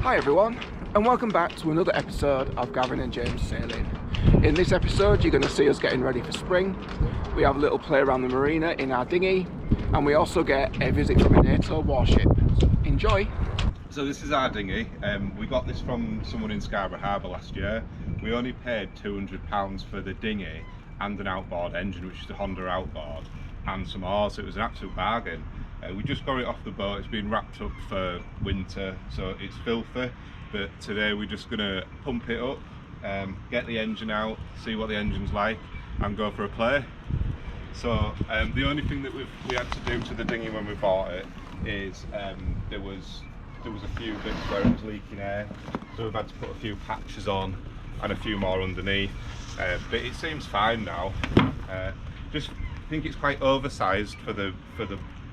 Hi everyone, and welcome back to another episode of Gavin and James Sailing. In this episode you're going to see us getting ready for spring. We have a little play around the marina in our dinghy, and we also get a visit from a NATO warship. So enjoy! So this is our dinghy. We got this from someone in Scarborough Harbour last year. We only paid £200 for the dinghy and an outboard engine, which is the Honda outboard, and some oars. It was an absolute bargain. We just got it off the boat. It's been wrapped up for winter, so it's filthy, but today we're just going to pump it up, get the engine out, see what the engine's like, and go for a play. So the only thing that we had to do to the dinghy when we bought it is there was a few bits where it was leaking air, so we've had to put a few patches on and a few more underneath, but it seems fine now. Just think it's quite oversized for the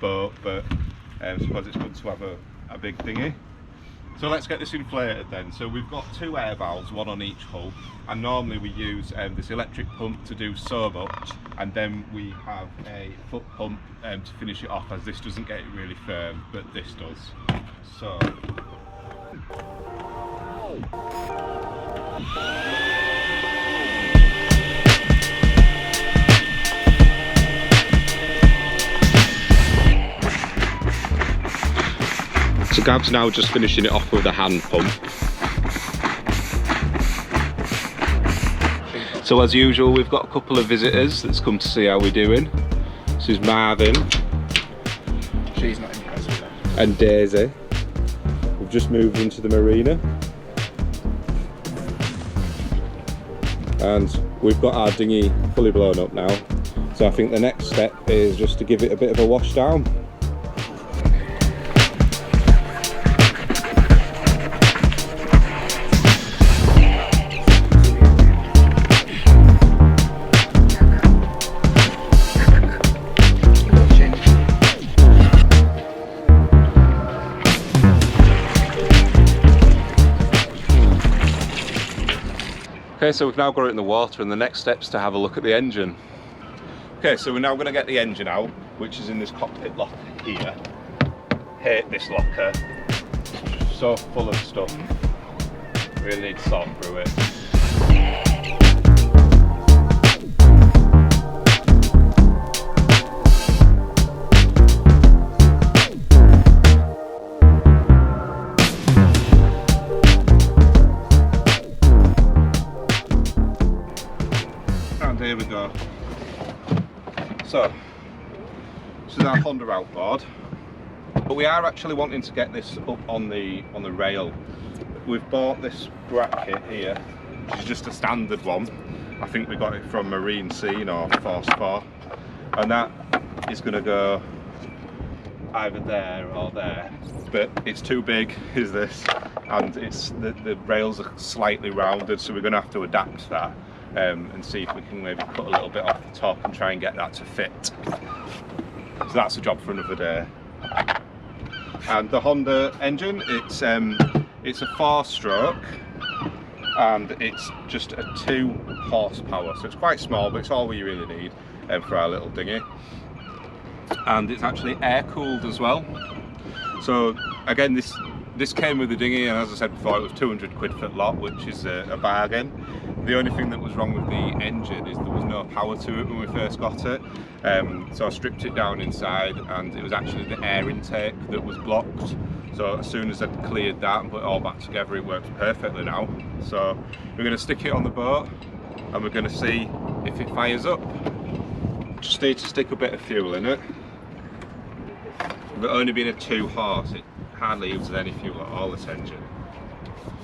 boat, but I suppose it's good to have a big dinghy. So let's get this inflated then. So we've got two air valves, one on each hull, and normally we use this electric pump to do so much, and then we have a foot pump to finish it off, as this doesn't get it really firm, but this does. So Gav's now just finishing it off with a hand pump. So as usual, we've got a couple of visitors that's come to see how we're doing. This is Marvin. She's not impressed with that. And Daisy. We've just moved into the marina. And we've got our dinghy fully blown up now. So I think the next step is just to give it a bit of a wash down. Okay, so we've now got it in the water, and the next step's to have a look at the engine. Okay, so we're now going to get the engine out, which is in this cockpit locker here. Hate this locker. It's so full of stuff. Really need to sort through it. Here we go. So this is our Honda outboard, but we are actually wanting to get this up on the rail. We've bought this bracket here, which is just a standard one. I think we got it from Marine Scene or Force 4, and that is going to go either there or there, but it's too big is this, and it's the rails are slightly rounded, so we're going to have to adapt that. And see if we can maybe cut a little bit off the top and try and get that to fit. So that's a job for another day. And the Honda engine, it's a 4-stroke, and it's just a 2 horsepower, so it's quite small, but it's all we really need for our little dinghy. And it's actually air cooled as well. So again, this came with the dinghy, and as I said before, it was 200 quid for the lot, which is a bargain. The only thing that was wrong with the engine is there was no power to it when we first got it. So I stripped it down inside, and it was actually the air intake that was blocked. So as soon as I'd cleared that and put it all back together, it works perfectly now. So we're going to stick it on the boat, and we're going to see if it fires up. Just need to stick a bit of fuel in it. With it only being a 2 horse, it hardly uses any fuel at all, this engine.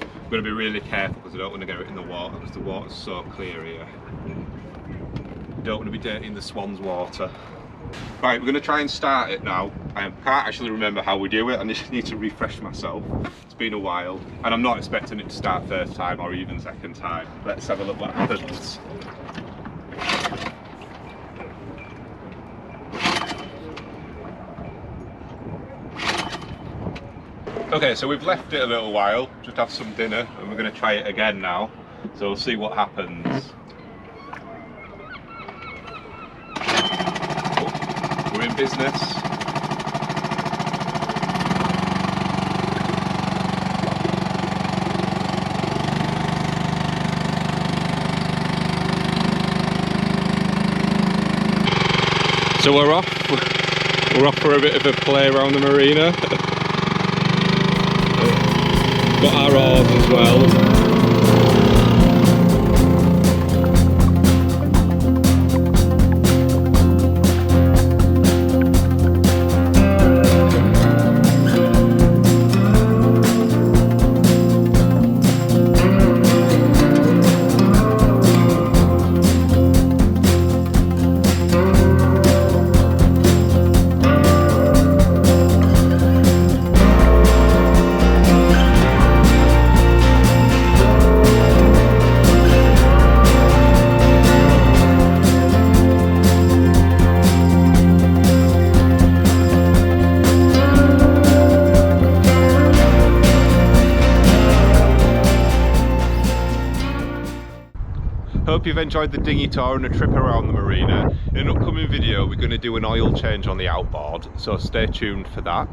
I'm going to be really careful because I don't want to get it in the water, because the water's so clear here. Don't want to be dirtying the swan's water. Right, we're going to try and start it now. I can't actually remember how we do it. I just need to refresh myself. It's been a while, and I'm not expecting it to start first time or even second time. Let's have a look what happens. Okay, so we've left it a little while, just have some dinner, and we're going to try it again now. So we'll see what happens. Oh, we're in business. So we're off. We're off for a bit of a play around the marina. Got our oars as well. Hope you've enjoyed the dinghy tour and a trip around the marina. In an upcoming video we're going to do an oil change on the outboard, so stay tuned for that.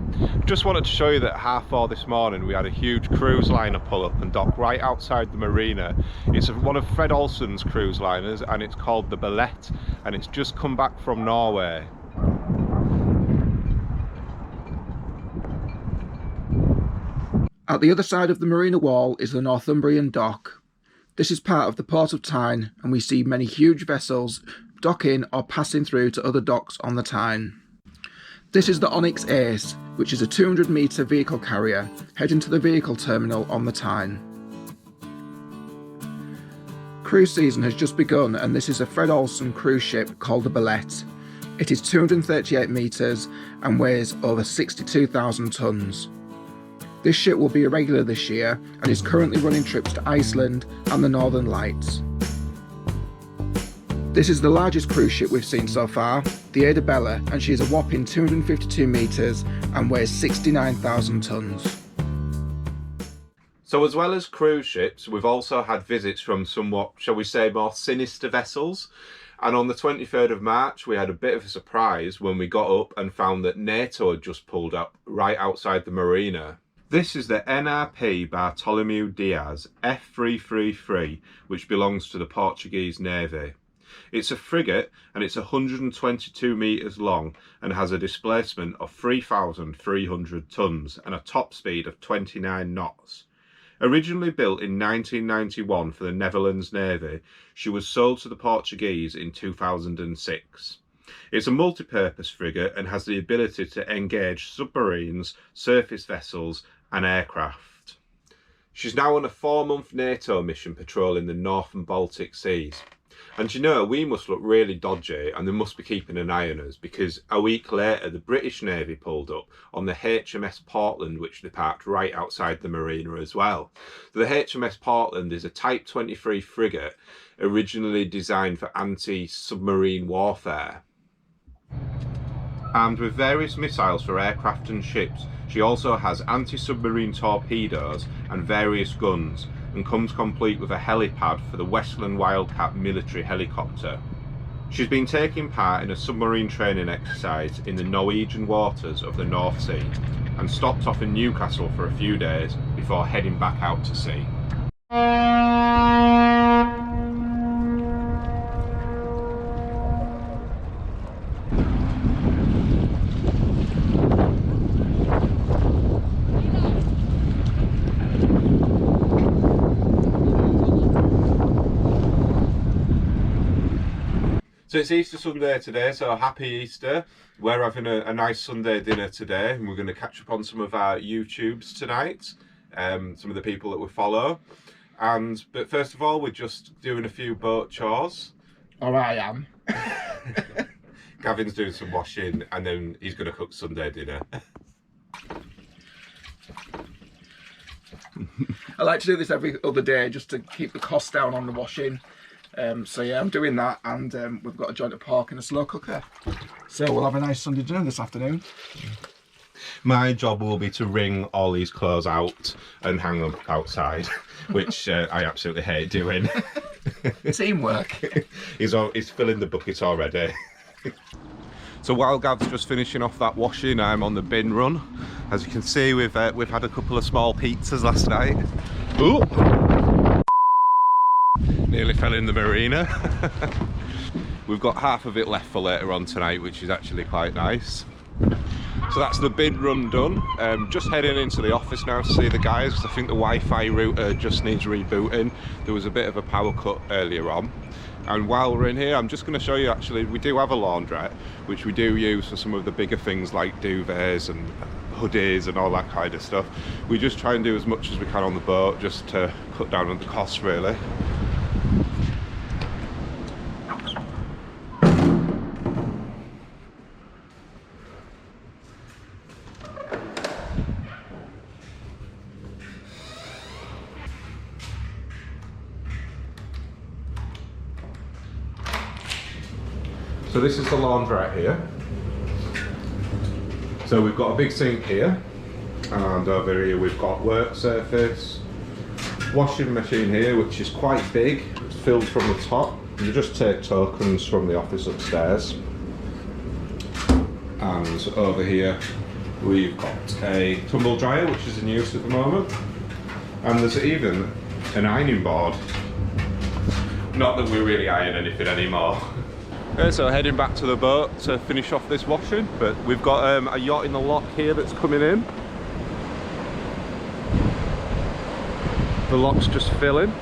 Just wanted to show you that at 4:30 this morning we had a huge cruise liner pull up and dock right outside the marina. It's one of Fred Olsen's cruise liners and it's called the Ballet, and it's just come back from Norway. At the other side of the marina wall is the Northumbrian dock. This is part of the port of Tyne, and we see many huge vessels docking or passing through to other docks on the Tyne. This is the Onyx Ace, which is a 200-metre vehicle carrier heading to the vehicle terminal on the Tyne. Cruise season has just begun, and this is a Fred Olsen cruise ship called the Ballet. It is 238 metres and weighs over 62,000 tonnes. This ship will be a regular this year and is currently running trips to Iceland and the Northern Lights. This is the largest cruise ship we've seen so far, the Adabella, and she is a whopping 252 metres and weighs 69,000 tonnes. So as well as cruise ships, we've also had visits from somewhat, shall we say, more sinister vessels. And on the 23rd of March, we had a bit of a surprise when we got up and found that NATO had just pulled up right outside the marina. This is the NRP Bartolomeu Diaz F333, which belongs to the Portuguese Navy. It's a frigate and it's 122 metres long and has a displacement of 3,300 tonnes and a top speed of 29 knots. Originally built in 1991 for the Netherlands Navy, she was sold to the Portuguese in 2006. It's a multi-purpose frigate and has the ability to engage submarines, surface vessels and aircraft. She's now on a 4-month NATO mission patrolling the North and Baltic Seas. And you know, we must look really dodgy and they must be keeping an eye on us, because a week later the British Navy pulled up on the HMS Portland, which they parked right outside the marina as well. The HMS Portland is a Type 23 frigate originally designed for anti-submarine warfare. Armed with various missiles for aircraft and ships, she also has anti-submarine torpedoes and various guns, and comes complete with a helipad for the Westland Wildcat military helicopter. She's been taking part in a submarine training exercise in the Norwegian waters of the North Sea, and stopped off in Newcastle for a few days before heading back out to sea. So it's Easter Sunday today, so happy Easter. We're having a nice Sunday dinner today, and we're going to catch up on some of our YouTubes tonight, some of the people that we follow. But first of all, we're just doing a few boat chores. Or I am. Gavin's doing some washing, and then he's going to cook Sunday dinner. I like to do this every other day just to keep the cost down on the washing. So yeah, I'm doing that, and we've got a joint of pork and a slow cooker. So we'll have a nice Sunday dinner this afternoon. My job will be to wring all these clothes out and hang them outside, which I absolutely hate doing. Teamwork. He's filling the bucket already. So while Gav's just finishing off that washing, I'm on the bin run. As you can see, we've had a couple of small pizzas last night. Ooh! Nearly fell in the marina. we've got half of it left for later on tonight, which is actually quite nice. So that's the bin run done. Just heading into the office now to see the guys, because I think the Wi-Fi router just needs rebooting. There was a bit of a power cut earlier on. And while we're in here, I'm just going to show you, actually, we do have a laundrette, which we do use for some of the bigger things like duvets and hoodies and all that kind of stuff. We just try and do as much as we can on the boat, just to cut down on the costs, really. So this is the laundrette here. So we've got a big sink here, and over here we've got work surface, washing machine here, which is quite big. It's filled from the top. You just take tokens from the office upstairs. And over here we've got a tumble dryer, which is in use at the moment. And there's even an ironing board. Not that we really iron anything anymore. So heading back to the boat to finish off this washing, but we've got a yacht in the lock here that's coming in. The lock's just filling.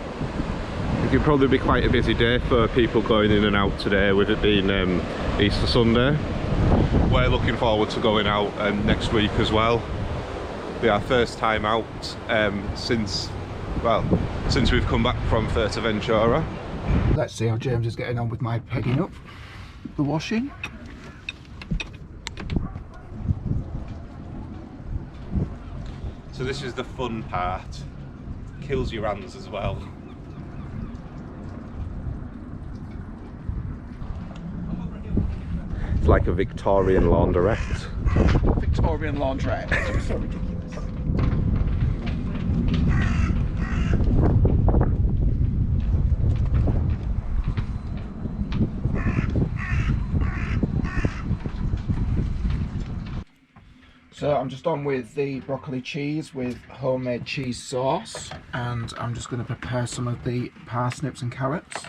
It could probably be quite a busy day for people going in and out today, with it being Easter Sunday. We're looking forward to going out next week as well. It'll be our first time out since we've come back from Fuerteventura. Let's see how James is getting on with my pegging up the washing. So this is the fun part. Kills your hands as well. It's like a Victorian laundrette. Victorian laundrette. It's so ridiculous. So I'm just on with the broccoli cheese with homemade cheese sauce, and I'm just going to prepare some of the parsnips and carrots.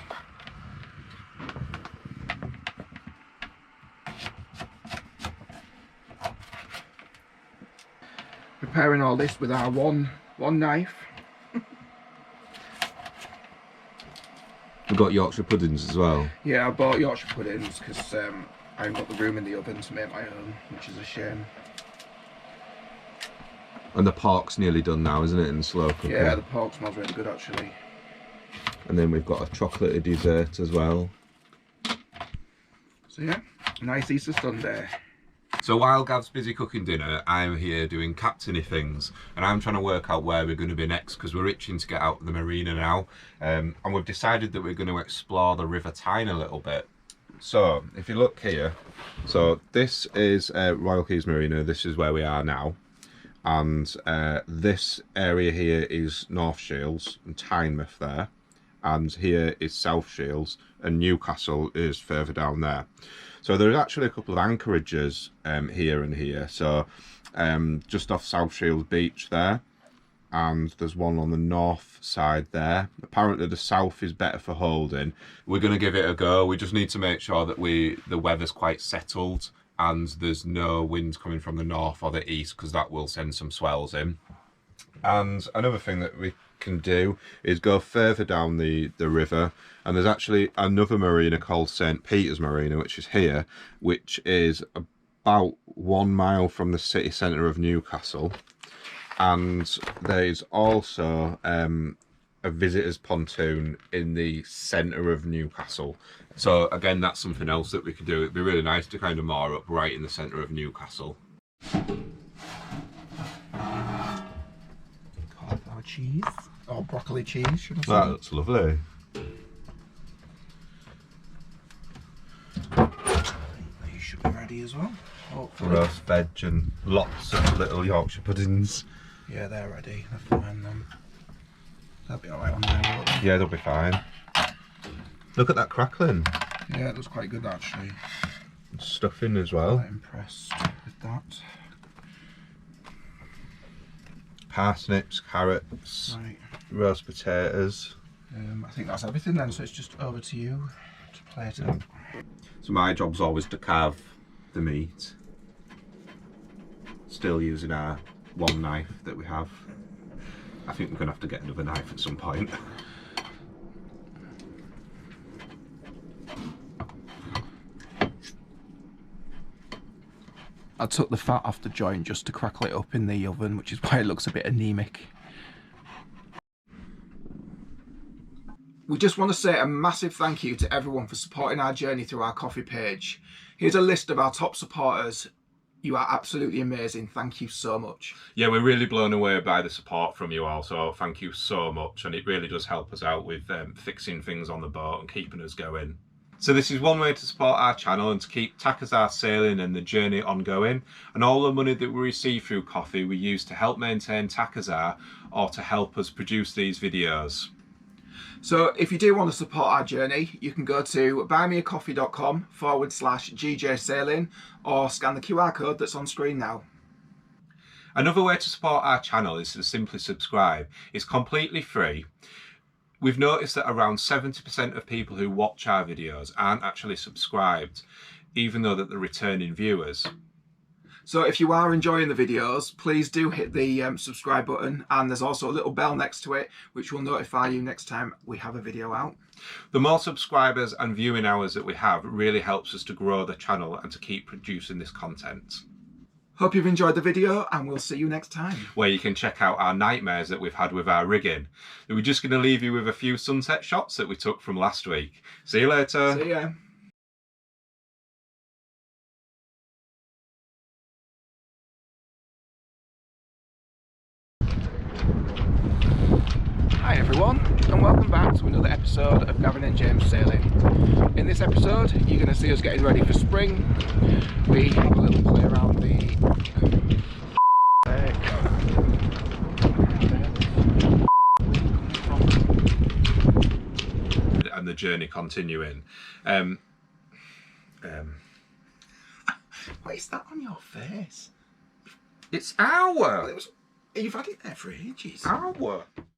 Preparing all this with our one knife. We've got Yorkshire puddings as well. Yeah, I bought Yorkshire puddings because I haven't got the room in the oven to make my own, which is a shame. And the pork's nearly done now, isn't it, in slow cooker? Yeah, the pork smells really good actually. And then we've got a chocolatey dessert as well. So yeah, nice Easter Sunday. So while Gav's busy cooking dinner, I'm here doing captainy things, and I'm trying to work out where we're going to be next, because we're itching to get out of the marina now, and we've decided that we're going to explore the River Tyne a little bit. So if you look here, so this is Royal Quays Marina. This is where we are now. And this area here is North Shields and Tynemouth there, and here is South Shields, and Newcastle is further down there. So there's actually a couple of anchorages here and here. So just off South Shields Beach there, and there's one on the north side there. Apparently the south is better for holding. We're going to give it a go. We just need to make sure that the weather's quite settled and there's no wind coming from the north or the east, because that will send some swells in. And another thing that we can do is go further down the river, and there's actually another marina called St. Peter's Marina, which is here, which is about 1 mile from the city centre of Newcastle. And there's also a visitor's pontoon in the centre of Newcastle. So again, that's something else that we could do. It'd be really nice to kind of moor up right in the centre of Newcastle. Cauliflower cheese, or broccoli cheese, should I say? That looks lovely. These should be ready as well, hopefully. Roast veg and lots of little Yorkshire puddings. Yeah, they're ready. They're fine then. They'll be alright on there, won't they? Yeah, they'll be fine. Look at that crackling. Yeah, it looks quite good actually. Stuffing as well. Quite impressed with that. Parsnips, carrots, Right. roast potatoes. I think that's everything then, so it's just over to you to plate it up. So my job's always to carve the meat, still using our one knife that we have. I think we're going to have to get another knife at some point. I took the fat off the joint just to crackle it up in the oven, which is why it looks a bit anemic. We just want to say a massive thank you to everyone for supporting our journey through our coffee page. Here's a list of our top supporters. You are absolutely amazing. Thank you so much. Yeah, we're really blown away by the support from you all, so thank you so much, and it really does help us out with fixing things on the boat and keeping us going. So this is one way to support our channel and to keep Takazar sailing and the journey ongoing, and all the money that we receive through coffee we use to help maintain Takazar or to help us produce these videos. So if you do want to support our journey, you can go to buymeacoffee.com/GJ Sailing or scan the QR code that's on screen now. Another way to support our channel is to simply subscribe. It's completely free. We've noticed that around 70% of people who watch our videos aren't actually subscribed, even though that they're returning viewers. So if you are enjoying the videos, please do hit the subscribe button, and there's also a little bell next to it which will notify you next time we have a video out. The more subscribers and viewing hours that we have really helps us to grow the channel and to keep producing this content. Hope you've enjoyed the video, and we'll see you next time. Where you can check out our nightmares that we've had with our rigging. We're just going to leave you with a few sunset shots that we took from last week. See you later. See ya. Hi everyone, and welcome back to another episode of Gavin and James Sailing. In this episode, you're going to see us getting ready for spring. We have a little play around the and the journey continuing. What is that on your face? It's our. You've had it there for ages. Our.